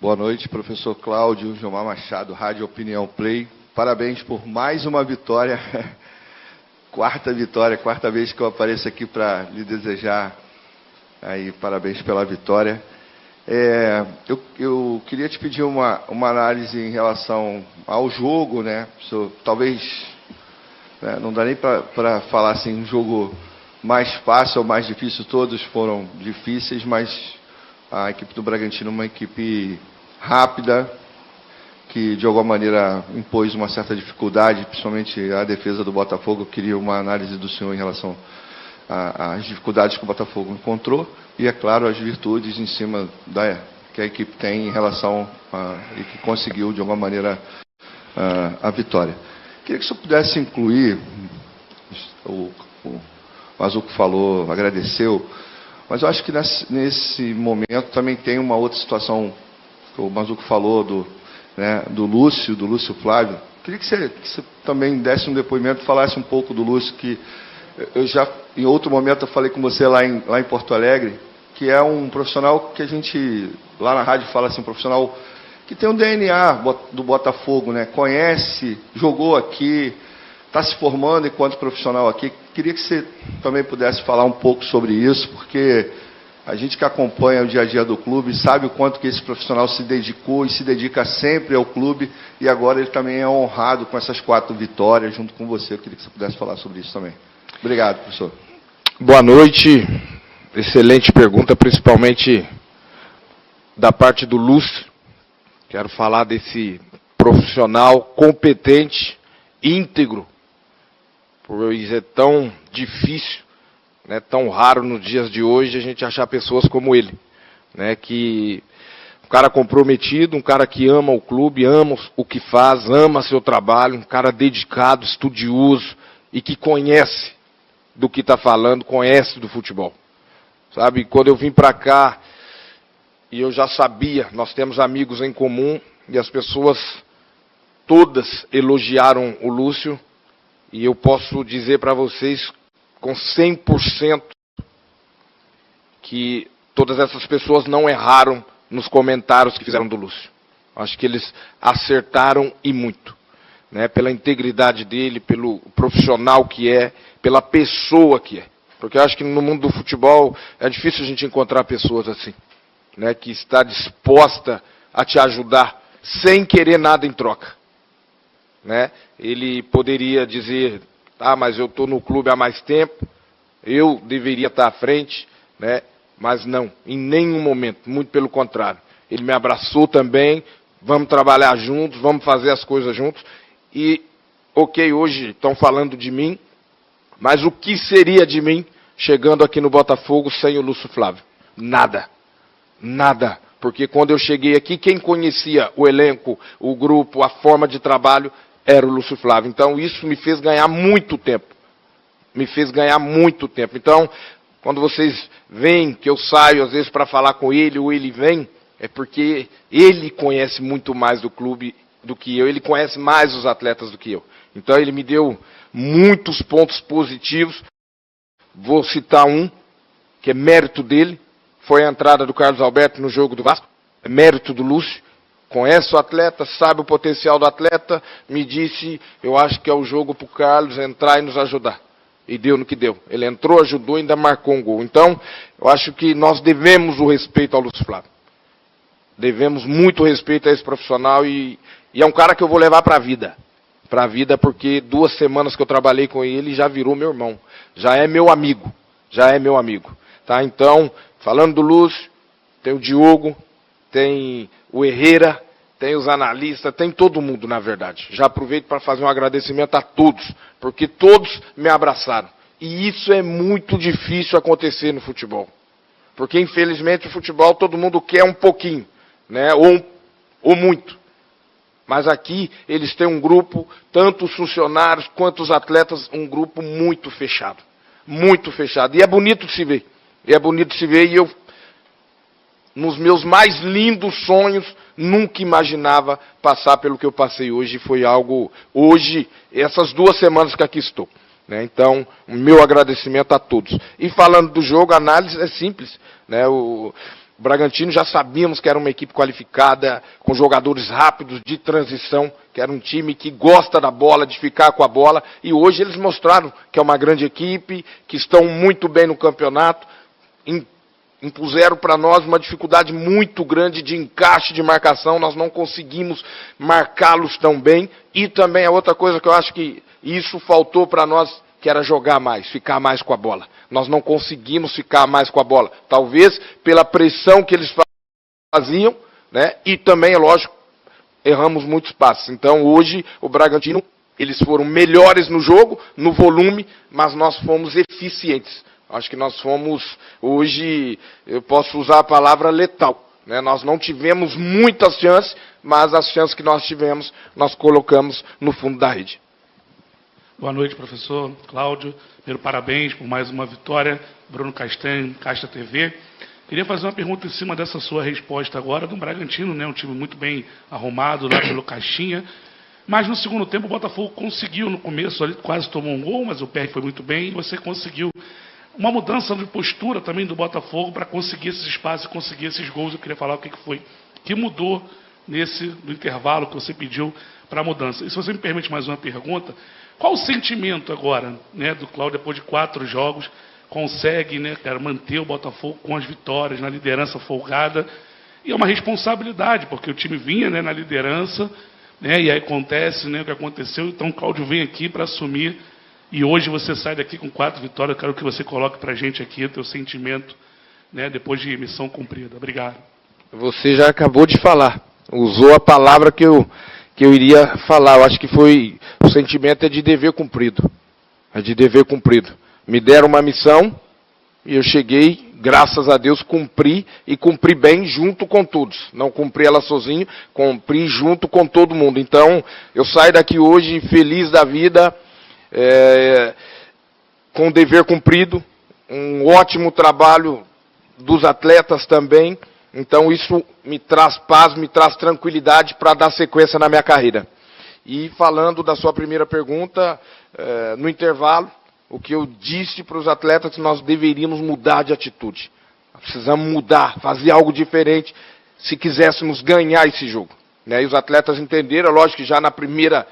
Boa noite, professor Cláudio, Gilmar Machado, Rádio Opinião Play. Parabéns por mais uma vitória, quarta vitória, quarta vez que eu apareço aqui para lhe desejar aí, parabéns pela vitória. Eu queria te pedir uma análise em relação ao jogo, né? Talvez, né, não dá nem para falar assim, um jogo mais fácil ou mais difícil, todos foram difíceis, mas a equipe do Bragantino é uma equipe rápida, que de alguma maneira impôs uma certa dificuldade, principalmente a defesa do Botafogo. Eu queria uma análise do senhor em relação às dificuldades que o Botafogo encontrou e, é claro, as virtudes em cima que a equipe tem em relação e que conseguiu de alguma maneira a vitória. Queria que o senhor pudesse incluir, o Mazuco falou, agradeceu, mas eu acho que nesse momento também tem uma outra situação que o Mazuco falou do Lúcio Flávio. Queria que você também desse um depoimento, falasse um pouco do Lúcio, que eu já, em outro momento, eu falei com você lá em Porto Alegre, que é um profissional que a gente, lá na rádio, fala assim, um profissional que tem um DNA do Botafogo, né? Conhece, jogou aqui, está se formando enquanto profissional aqui. Queria que você também pudesse falar um pouco sobre isso, porque a gente que acompanha o dia a dia do clube sabe o quanto que esse profissional se dedicou e se dedica sempre ao clube, e agora ele também é honrado com essas 4 vitórias junto com você. Eu queria que você pudesse falar sobre isso também. Obrigado, professor. Boa noite. Excelente pergunta, principalmente da parte do Lúcio. Quero falar desse profissional competente, íntegro, pois é tão difícil, né, tão raro nos dias de hoje a gente achar pessoas como ele, né, que um cara comprometido, um cara que ama o clube, ama o que faz, ama seu trabalho, um cara dedicado, estudioso e que conhece do que está falando, conhece do futebol. Sabe, quando eu vim para cá, e eu já sabia, nós temos amigos em comum, e as pessoas todas elogiaram o Lúcio, e eu posso dizer para vocês com 100% que todas essas pessoas não erraram nos comentários que fizeram do Lúcio. Acho que eles acertaram e muito, né? Pela integridade dele, pelo profissional que é, pela pessoa que é. Porque eu acho que no mundo do futebol é difícil a gente encontrar pessoas assim, né? Que está disposta a te ajudar sem querer nada em troca, né? Ele poderia dizer, mas eu estou no clube há mais tempo, eu deveria estar à frente, né? Mas não, em nenhum momento, muito pelo contrário. Ele me abraçou também, vamos trabalhar juntos, vamos fazer as coisas juntos. E, ok, hoje estão falando de mim, mas o que seria de mim chegando aqui no Botafogo sem o Lúcio Flávio? Nada. Nada. Porque quando eu cheguei aqui, quem conhecia o elenco, o grupo, a forma de trabalho, era o Lúcio Flávio. Então, isso me fez ganhar muito tempo. Me fez ganhar muito tempo. Então, quando vocês veem que eu saio, às vezes, para falar com ele, ou ele vem, é porque ele conhece muito mais do clube do que eu. Ele conhece mais os atletas do que eu. Então, ele me deu muitos pontos positivos. Vou citar um, que é mérito dele. Foi a entrada do Carlos Alberto no jogo do Vasco. É mérito do Lúcio. Conhece o atleta, sabe o potencial do atleta. Me disse, eu acho que é o jogo para o Carlos entrar e nos ajudar. E deu no que deu. Ele entrou, ajudou e ainda marcou um gol. Então, eu acho que nós devemos o respeito ao Lúcio Flávio. Devemos muito respeito a esse profissional e é um cara que eu vou levar para a vida. Para a vida, porque 2 semanas que eu trabalhei com ele já virou meu irmão. Já é meu amigo. Já é meu amigo. Tá? Então, falando do Lúcio, tem o Diogo, tem o Herrera, tem os analistas, tem todo mundo, na verdade. Já aproveito para fazer um agradecimento a todos, porque todos me abraçaram. E isso é muito difícil acontecer no futebol. Porque, infelizmente, o futebol todo mundo quer um pouquinho, né? Ou muito. Mas aqui eles têm um grupo, tanto os funcionários quanto os atletas, um grupo muito fechado. Muito fechado. E é bonito de se ver. E eu, nos meus mais lindos sonhos, nunca imaginava passar pelo que eu passei hoje. Foi algo, hoje, essas 2 semanas que aqui estou. Né? Então, o meu agradecimento a todos. E falando do jogo, a análise é simples. Né? O O Bragantino já sabíamos que era uma equipe qualificada, com jogadores rápidos, de transição, que era um time que gosta da bola, de ficar com a bola, e hoje eles mostraram que é uma grande equipe, que estão muito bem no campeonato, impuseram para nós uma dificuldade muito grande de encaixe de marcação, nós não conseguimos marcá-los tão bem, e também a outra coisa que eu acho que isso faltou para nós, que era jogar mais, ficar mais com a bola. Nós não conseguimos ficar mais com a bola. Talvez pela pressão que eles faziam, né? E também, é lógico, erramos muitos passes. Então, hoje, o Bragantino, eles foram melhores no jogo, no volume, mas nós fomos eficientes. Acho que nós fomos, hoje, eu posso usar a palavra letal. Né? Nós não tivemos muitas chances, mas as chances que nós tivemos, nós colocamos no fundo da rede. Boa noite, professor Cláudio. Primeiro, parabéns por mais uma vitória. Bruno Castanho, Caixa TV. Queria fazer uma pergunta em cima dessa sua resposta agora do Bragantino, né? Um time muito bem arrumado lá pelo Caixinha. Mas no segundo tempo o Botafogo conseguiu, no começo ali quase tomou um gol, mas o PR foi muito bem e você conseguiu uma mudança de postura também do Botafogo para conseguir esses espaços, conseguir esses gols. Eu queria falar o que foi que mudou no intervalo que você pediu para a mudança. E se você me permite mais uma pergunta, qual o sentimento agora, né, do Cláudio, depois de 4 jogos, consegue, né, cara, manter o Botafogo com as vitórias, na liderança folgada, e é uma responsabilidade, porque o time vinha, né, na liderança, né, e aí acontece, né, o que aconteceu, então o Cláudio vem aqui para assumir, e hoje você sai daqui com 4 vitórias. Eu quero que você coloque para a gente aqui o teu sentimento, né, depois de missão cumprida. Obrigado. Você já acabou de falar, usou a palavra que eu iria falar. Eu acho que o sentimento é de dever cumprido. É de dever cumprido. Me deram uma missão e eu cheguei, graças a Deus, cumpri e cumpri bem junto com todos. Não cumpri ela sozinho, cumpri junto com todo mundo. Então, eu saio daqui hoje feliz da vida, com o dever cumprido, um ótimo trabalho dos atletas também. Então isso me traz paz, me traz tranquilidade para dar sequência na minha carreira. E falando da sua primeira pergunta, no intervalo, o que eu disse para os atletas é que nós deveríamos mudar de atitude. Precisamos mudar, fazer algo diferente se quiséssemos ganhar esse jogo. Né? E os atletas entenderam, lógico que já na primeira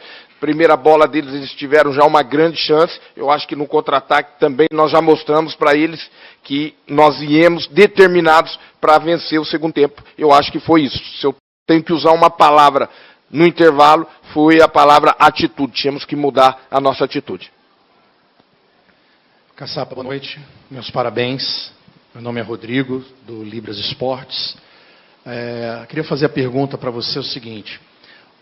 bola deles eles tiveram já uma grande chance. Eu acho que no contra-ataque também nós já mostramos para eles que nós viemos determinados para vencer o segundo tempo. Eu acho que foi isso. Se eu tenho que usar uma palavra no intervalo, foi a palavra atitude. Tínhamos que mudar a nossa atitude. Caçapa, boa noite. Meus parabéns. Meu nome é Rodrigo, do Libras Esportes. Queria fazer a pergunta para você o seguinte.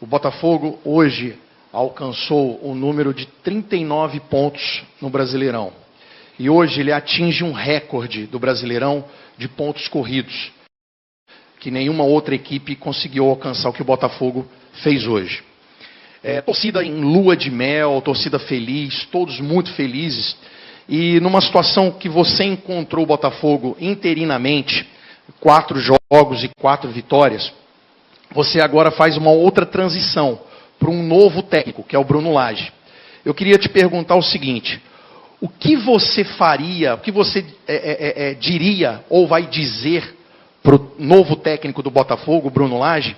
O Botafogo hoje alcançou o número de 39 pontos no Brasileirão. E hoje ele atinge um recorde do Brasileirão de pontos corridos, que nenhuma outra equipe conseguiu alcançar o que o Botafogo fez hoje. Torcida em lua de mel, torcida feliz, todos muito felizes. E numa situação que você encontrou o Botafogo interinamente, 4 jogos e 4 vitórias, você agora faz uma outra transição para um novo técnico, que é o Bruno Lage. Eu queria te perguntar o seguinte: o que você faria, o que você diria ou vai dizer para o novo técnico do Botafogo, Bruno Lage,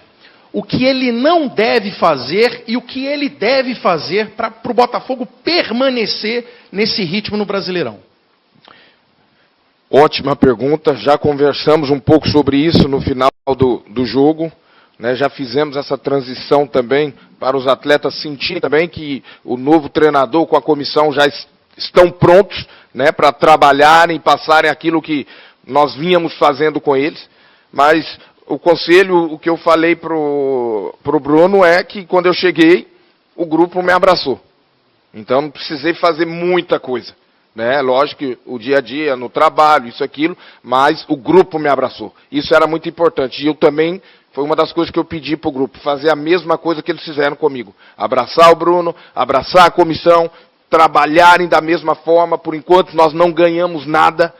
o que ele não deve fazer e o que ele deve fazer para o Botafogo permanecer nesse ritmo no Brasileirão? Ótima pergunta, já conversamos um pouco sobre isso no final do jogo. Né, já fizemos essa transição também para os atletas sentirem também que o novo treinador com a comissão já estão prontos, né, para trabalharem e passarem aquilo que nós vínhamos fazendo com eles. Mas o conselho, o que eu falei pro Bruno é que quando eu cheguei, o grupo me abraçou. Então não precisei fazer muita coisa. Né? Lógico que o dia a dia, no trabalho, isso, aquilo, mas o grupo me abraçou. Isso era muito importante. E eu também, foi uma das coisas que eu pedi para o grupo, fazer a mesma coisa que eles fizeram comigo. Abraçar o Bruno, abraçar a comissão, trabalharem da mesma forma. Por enquanto nós não ganhamos nada.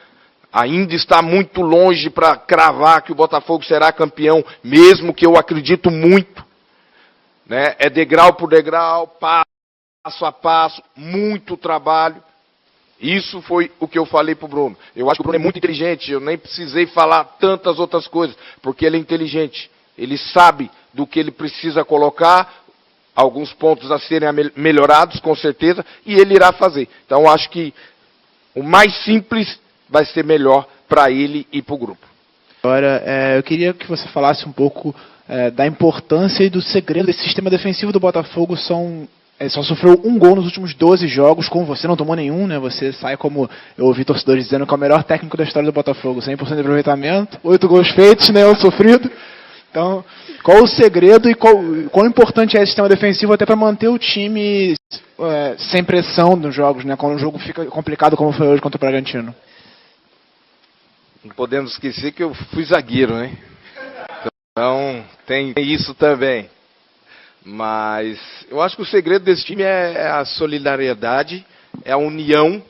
Ainda está muito longe para cravar que o Botafogo será campeão, mesmo que eu acredito muito. Né? É degrau por degrau, passo a passo, muito trabalho. Isso foi o que eu falei para o Bruno. Eu acho que o Bruno é muito inteligente, eu nem precisei falar tantas outras coisas, porque ele é inteligente. Ele sabe do que ele precisa colocar, alguns pontos a serem melhorados, com certeza, e ele irá fazer. Então, eu acho que o mais simples vai ser melhor para ele e para o grupo. Agora, eu queria que você falasse um pouco da importância e do segredo desse sistema defensivo do Botafogo. Só sofreu um gol nos últimos 12 jogos, com você não tomou nenhum, né? Você sai como, eu ouvi torcedores dizendo, que é o melhor técnico da história do Botafogo, 100% de aproveitamento, 8 gols feitos, nenhum sofrido. Então, qual o segredo e quão importante é esse sistema defensivo até para manter o time sem pressão nos jogos, né? Quando o jogo fica complicado como foi hoje contra o Bragantino? Não podemos esquecer que eu fui zagueiro, né? Então, tem isso também. Mas eu acho que o segredo desse time é a solidariedade, é a união,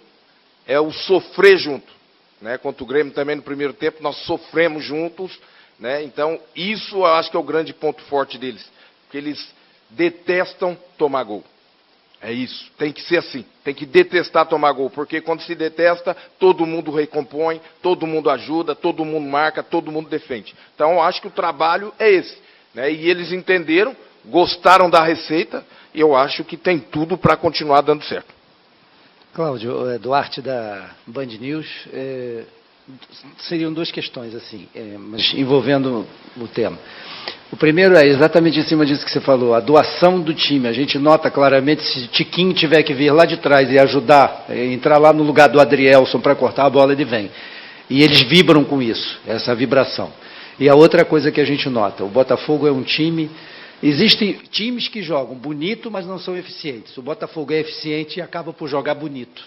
é o sofrer junto. Né? Contra o Grêmio também no primeiro tempo, nós sofremos juntos. Né? Então, isso eu acho que é o grande ponto forte deles. Porque eles detestam tomar gol. É isso, tem que ser assim. Tem que detestar tomar gol. Porque quando se detesta, todo mundo recompõe, todo mundo ajuda, todo mundo marca, todo mundo defende. Então, eu acho que o trabalho é esse. Né? E eles entenderam, gostaram da receita, e eu acho que tem tudo para continuar dando certo. Cláudio, Duarte da Band News, seriam duas questões, assim, mas envolvendo o tema. O primeiro é exatamente em cima disso que você falou, a doação do time. A gente nota claramente, se Tiquinho tiver que vir lá de trás e ajudar, entrar lá no lugar do Adrielson para cortar a bola, ele vem. E eles vibram com isso, essa vibração. E a outra coisa que a gente nota, o Botafogo é um time... Existem times que jogam bonito, mas não são eficientes. O Botafogo é eficiente e acaba por jogar bonito.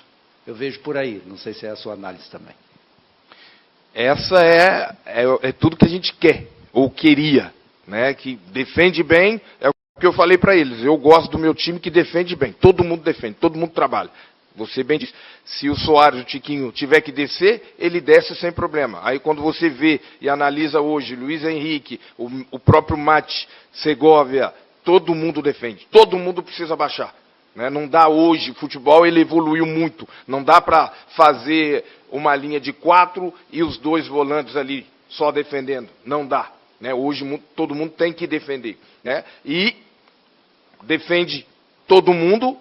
Eu vejo por aí. Não sei se é a sua análise também. Essa é tudo que a gente quer, ou queria. Né? Que defende bem, é o que eu falei para eles. Eu gosto do meu time que defende bem. Todo mundo defende, todo mundo trabalha. Você bem disse, se o Soares, o Tiquinho, tiver que descer, ele desce sem problema. Aí quando você vê e analisa hoje, Luiz Henrique, o próprio Mate, Segovia, todo mundo defende. Todo mundo precisa baixar. Né? Não dá hoje, o futebol ele evoluiu muito. Não dá para fazer uma linha de 4 e os 2 volantes ali só defendendo. Não dá. Né? Hoje todo mundo tem que defender. Né? E defende todo mundo.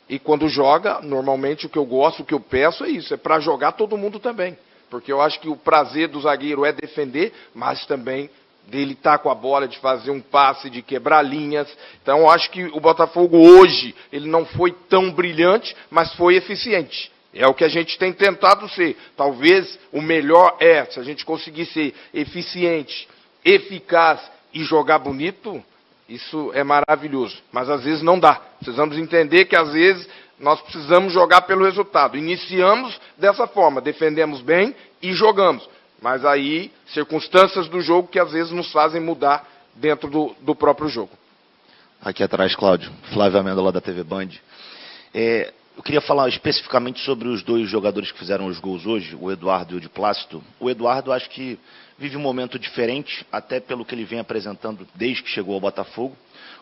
E quando joga, normalmente o que eu gosto, o que eu peço é isso, é para jogar todo mundo também. Porque eu acho que o prazer do zagueiro é defender, mas também dele estar com a bola, de fazer um passe, de quebrar linhas. Então eu acho que o Botafogo hoje, ele não foi tão brilhante, mas foi eficiente. É o que a gente tem tentado ser. Talvez o melhor se a gente conseguir ser eficiente, eficaz e jogar bonito... Isso é maravilhoso, mas às vezes não dá. Precisamos entender que às vezes nós precisamos jogar pelo resultado. Iniciamos dessa forma, defendemos bem e jogamos. Mas aí, circunstâncias do jogo que às vezes nos fazem mudar dentro do próprio jogo. Aqui atrás, Cláudio, Flávio Amêndola da TV Band. Eu queria falar especificamente sobre os 2 jogadores que fizeram os gols hoje, o Eduardo e o de Plácido. O Eduardo, acho que vive um momento diferente, até pelo que ele vem apresentando desde que chegou ao Botafogo.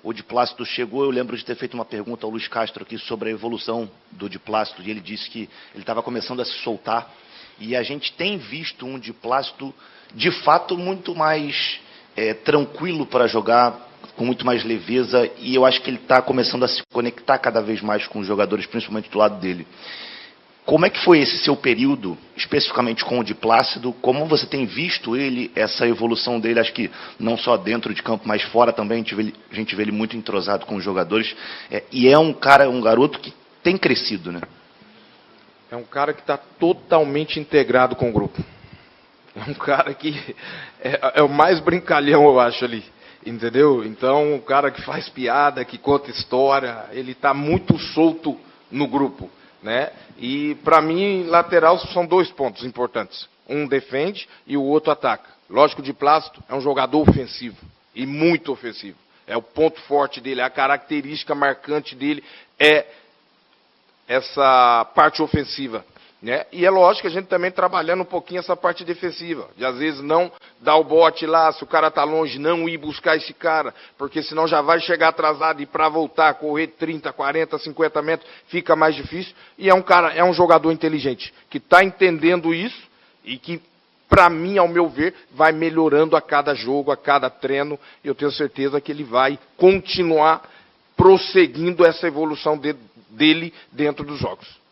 O de Plácido chegou, eu lembro de ter feito uma pergunta ao Luiz Castro aqui sobre a evolução do de Plácido, e ele disse que ele estava começando a se soltar. E a gente tem visto um de Plácido, de fato, muito mais tranquilo para jogar, com muito mais leveza, e eu acho que ele está começando a se conectar cada vez mais com os jogadores, principalmente do lado dele. Como é que foi esse seu período, especificamente com o de Plácido? Como você tem visto ele, essa evolução dele? Acho que não só dentro de campo, mas fora também, a gente vê ele muito entrosado com os jogadores. E é um garoto que tem crescido, né? É um cara que está totalmente integrado com o grupo. É um cara que é o mais brincalhão, eu acho, ali. Entendeu? Então, um cara que faz piada, que conta história, ele está muito solto no grupo. Né? E, para mim, lateral são 2 pontos importantes. Um defende e o outro ataca. Lógico, de Plácido é um jogador ofensivo, e muito ofensivo. É o ponto forte dele, a característica marcante dele é essa parte ofensiva. Né? E é lógico que a gente também trabalhando um pouquinho essa parte defensiva, de às vezes não dar o bote lá, se o cara está longe, não ir buscar esse cara, porque senão já vai chegar atrasado e para voltar, correr 30, 40, 50 metros, fica mais difícil. E é um jogador inteligente, que está entendendo isso e que, para mim, ao meu ver, vai melhorando a cada jogo, a cada treino. E eu tenho certeza que ele vai continuar prosseguindo essa evolução dele dentro dos jogos.